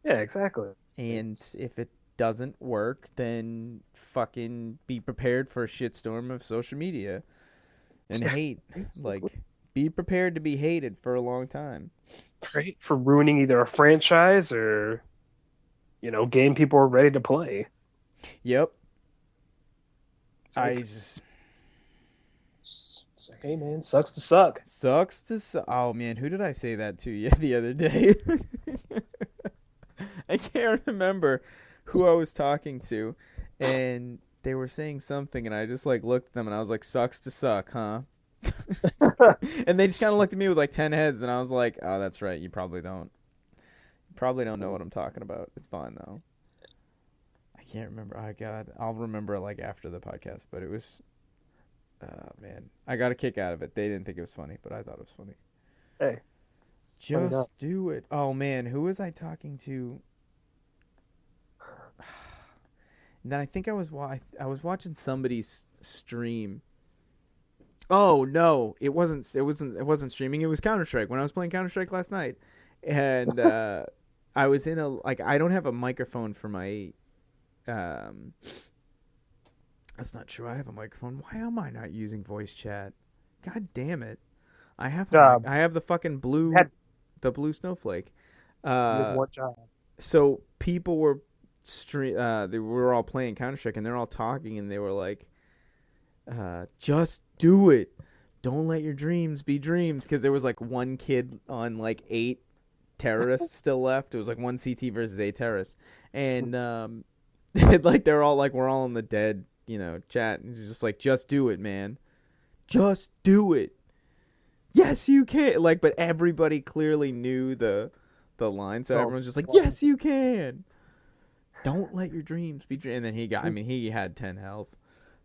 Yeah, exactly. And if it doesn't work, then fucking be prepared for a shitstorm of social media and hate. Like, be prepared to be hated for a long time. Right? For ruining either a franchise or, you know, game people are ready to play. Yep. Hey man, sucks to suck. Sucks to suck. Oh man, who did I say that to the other day? I can't remember who I was talking to, and they were saying something, and I just like looked at them, and I was like, "Sucks to suck, huh?" And they just kind of looked at me with like 10 heads, and I was like, "Oh, that's right. You probably don't. You probably don't know what I'm talking about. It's fine though." I can't remember. Oh God, I'll remember like after the podcast, but it was. Man, I got a kick out of it. They didn't think it was funny, but I thought it was funny. Hey, just do it. Oh man, who was I talking to? And then I think I was watching somebody's stream. Oh no, it wasn't streaming. It was Counter-Strike when I was playing Counter-Strike last night, and I was in a I don't have a microphone for my. That's not true. I have a microphone. Why am I not using voice chat? God damn it! I have the fucking blue, the blue snowflake. One job. So people were they were all playing Counter-Strike, and they're all talking, and they were like, just do it. Don't let your dreams be dreams. Because there was like one kid on like 8 terrorists still left. It was like 1 CT versus 8 terrorists. And like they're all like, we're all in the dead, chat. And he's just like, just do it, man. Just do it. Yes, you can. Like, but everybody clearly knew the line. So everyone's just like, yes, you can. Don't let your dreams be dreams. And then he had 10 health.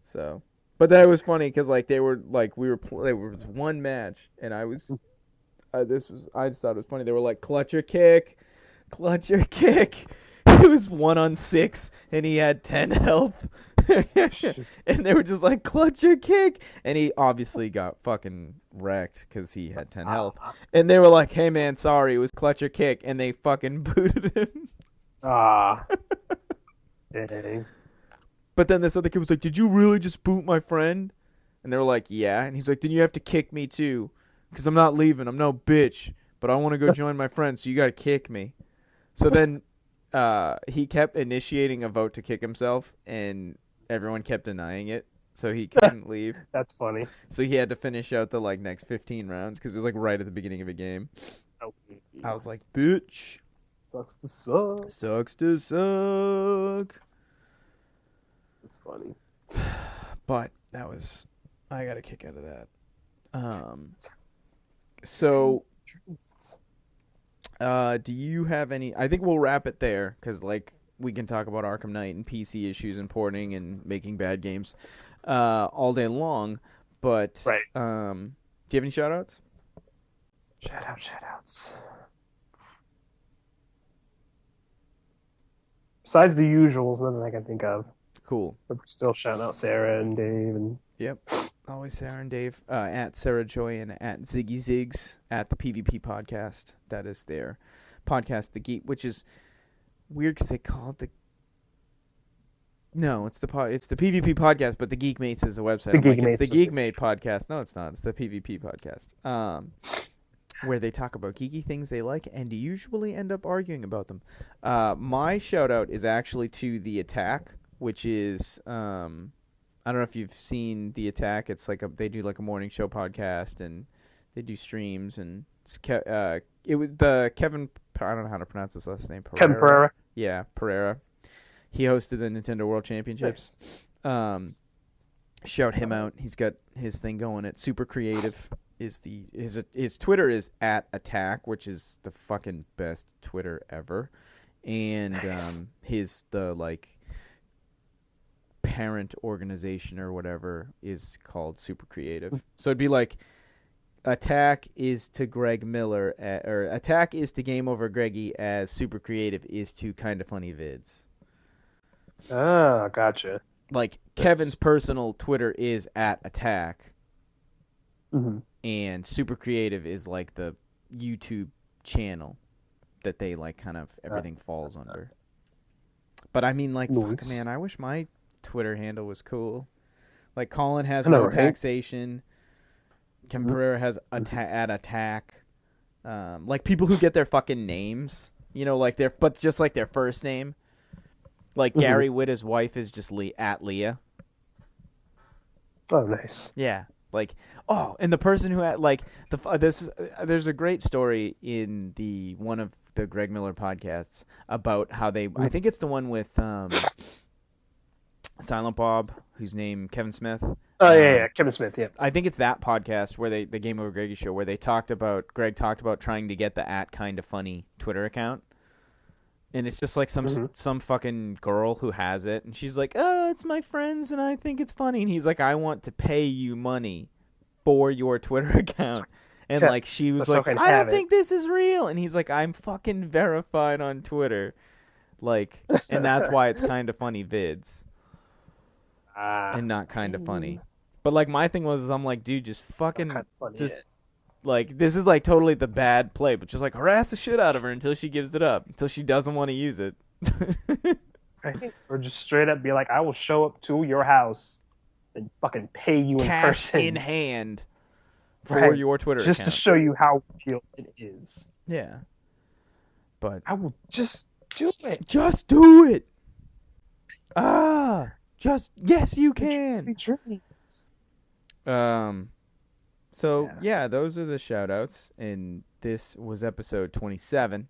So. But that was funny because like there was one match, and I just thought it was funny. They were like, clutch your kick. It was 1-on-6, and he had 10 health, and they were just like, clutch your kick, and he obviously got fucking wrecked because he had 10 health, and they were like, hey man, sorry, it was clutch your kick, and they fucking booted him. Dang. But then this other kid was like, did you really just boot my friend? And they were like, yeah. And he's like, then you have to kick me too. Because I'm not leaving. I'm no bitch. But I want to go join my friends, so you got to kick me. So then he kept initiating a vote to kick himself, and everyone kept denying it. So he couldn't leave. That's funny. So he had to finish out the next 15 rounds because it was right at the beginning of a game. I was like, bitch. Sucks to suck. Sucks to suck. It's funny. But I got a kick out of that. So, do you have any? I think we'll wrap it there because we can talk about Arkham Knight and PC issues and porting and making bad games all day long. But right. Do you have any shoutouts? Shoutouts. Besides the usuals, nothing I can think of. Cool. But we're still shouting out Sarah and Dave and. Yep. Always Sarah and Dave. At Sarah Joy and at Ziggy Ziggs at the PvP podcast. That is their podcast, The Geek, which is weird because they call it the. No, it's the PvP podcast, but the Geek Mates is the website. It's the Geek Mate podcast. No, it's not. It's the PvP podcast. Where they talk about geeky things they like and usually end up arguing about them. My shout out is actually to The Attack, which is I don't know if you've seen The Attack. It's they do a morning show podcast and they do streams, and it was the Kevin, I don't know how to pronounce his last name. Kevin Pereira. Yeah, Pereira. He hosted the Nintendo World Championships. Nice. Shout him out. He's got his thing going at Super Creative. His Twitter is at Attack, which is the fucking best Twitter ever. And nice. The parent organization or whatever is called Super Creative. So it'd be like Attack is to Greg Miller, or Attack is to Game Over Greggy as Super Creative is to Kinda Funny Vids. Oh, gotcha. Kevin's personal Twitter is at Attack. Mm-hmm. And Super Creative is the YouTube channel that they kind of everything falls under. But I mean, fuck, man, I wish my Twitter handle was cool. Colin has no taxation. Kevin Pereira has at Attack. People who get their fucking names, but just their first name. Gary Witta's wife is just at Leah. Oh, nice. Yeah. And the person who had there's a great story in one of the Greg Miller podcasts about how they I think it's the one with Silent Bob, whose name Kevin Smith. Oh yeah, Kevin Smith. Yeah, I think it's that podcast where the Game Over Greggy show where Greg talked about trying to get the @Kinda Funny Twitter account. And it's just some fucking girl who has it, and she's like, "Oh, it's my friends, and I think it's funny." And he's like, "I want to pay you money for your Twitter account." And she was like, "I don't think this is real." And he's like, "I'm fucking verified on Twitter," and that's why it's Kinda Funny Vids, and not Kinda Funny. But my thing was, I'm like, dude, just fucking just. This is totally the bad play, but just harass the shit out of her until she gives it up, until she doesn't want to use it. Right. Or just straight up be like, I will show up to your house and fucking pay you in cash person. in hand for your Twitter just account. To show you how real it is. Yeah. But I will just do it. Just do it. Just yes, you can. So yeah, those are the shoutouts, and this was episode 27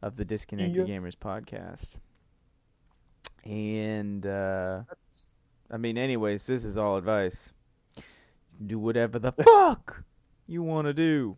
of the Disconnected Gamers podcast. And I mean, anyways, this is all advice. Do whatever the fuck you want to do.